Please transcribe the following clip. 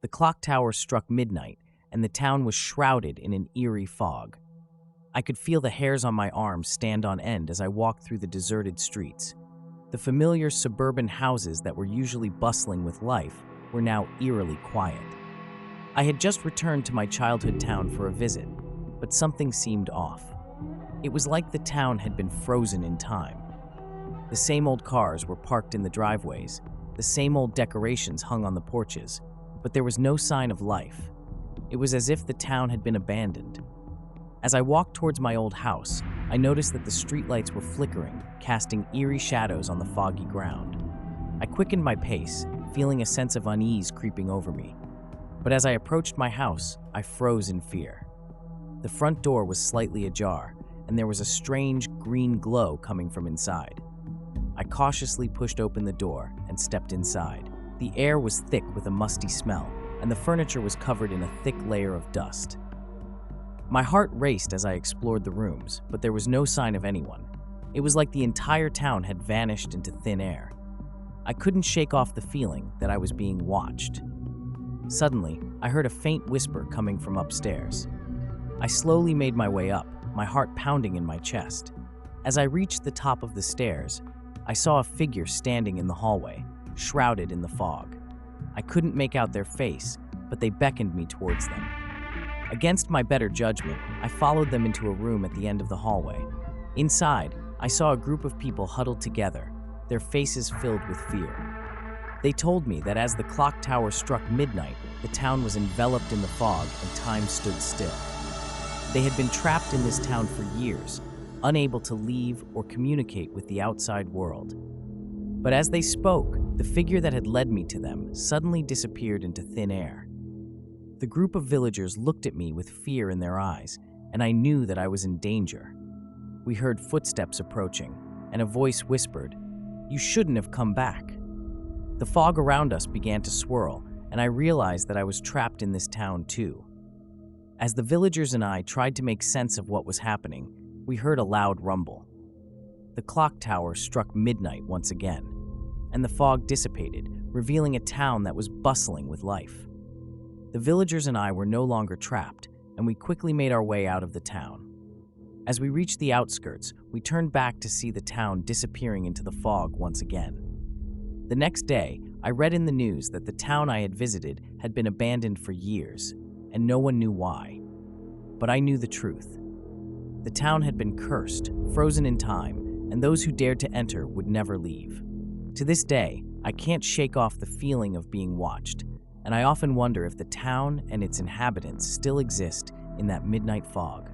The clock tower struck midnight, and the town was shrouded in an eerie fog. I could feel the hairs on my arms stand on end as I walked through the deserted streets. The familiar suburban houses that were usually bustling with life were now eerily quiet. I had just returned to my childhood town for a visit, but something seemed off. It was like the town had been frozen in time. The same old cars were parked in the driveways, the same old decorations hung on the porches, but there was no sign of life. It was as if the town had been abandoned. As I walked towards my old house, I noticed that the streetlights were flickering, casting eerie shadows on the foggy ground. I quickened my pace, feeling a sense of unease creeping over me. But as I approached my house, I froze in fear. The front door was slightly ajar, and there was a strange green glow coming from inside. I cautiously pushed open the door and stepped inside. The air was thick with a musty smell, and the furniture was covered in a thick layer of dust. My heart raced as I explored the rooms, but there was no sign of anyone. It was like the entire town had vanished into thin air. I couldn't shake off the feeling that I was being watched. Suddenly, I heard a faint whisper coming from upstairs. I slowly made my way up, my heart pounding in my chest. As I reached the top of the stairs, I saw a figure standing in the hallway, shrouded in the fog. I couldn't make out their face, but they beckoned me towards them. Against my better judgment, I followed them into a room at the end of the hallway. Inside, I saw a group of people huddled together, their faces filled with fear. They told me that as the clock tower struck midnight, the town was enveloped in the fog and time stood still. They had been trapped in this town for years, unable to leave or communicate with the outside world. But as they spoke, the figure that had led me to them suddenly disappeared into thin air. The group of villagers looked at me with fear in their eyes, and I knew that I was in danger. We heard footsteps approaching, and a voice whispered, "You shouldn't have come back." The fog around us began to swirl, and I realized that I was trapped in this town too. As the villagers and I tried to make sense of what was happening, we heard a loud rumble. The clock tower struck midnight once again, and the fog dissipated, revealing a town that was bustling with life. The villagers and I were no longer trapped, and we quickly made our way out of the town. As we reached the outskirts, we turned back to see the town disappearing into the fog once again. The next day, I read in the news that the town I had visited had been abandoned for years, and no one knew why. But I knew the truth. The town had been cursed, frozen in time, and those who dared to enter would never leave. To this day, I can't shake off the feeling of being watched, and I often wonder if the town and its inhabitants still exist in that midnight fog.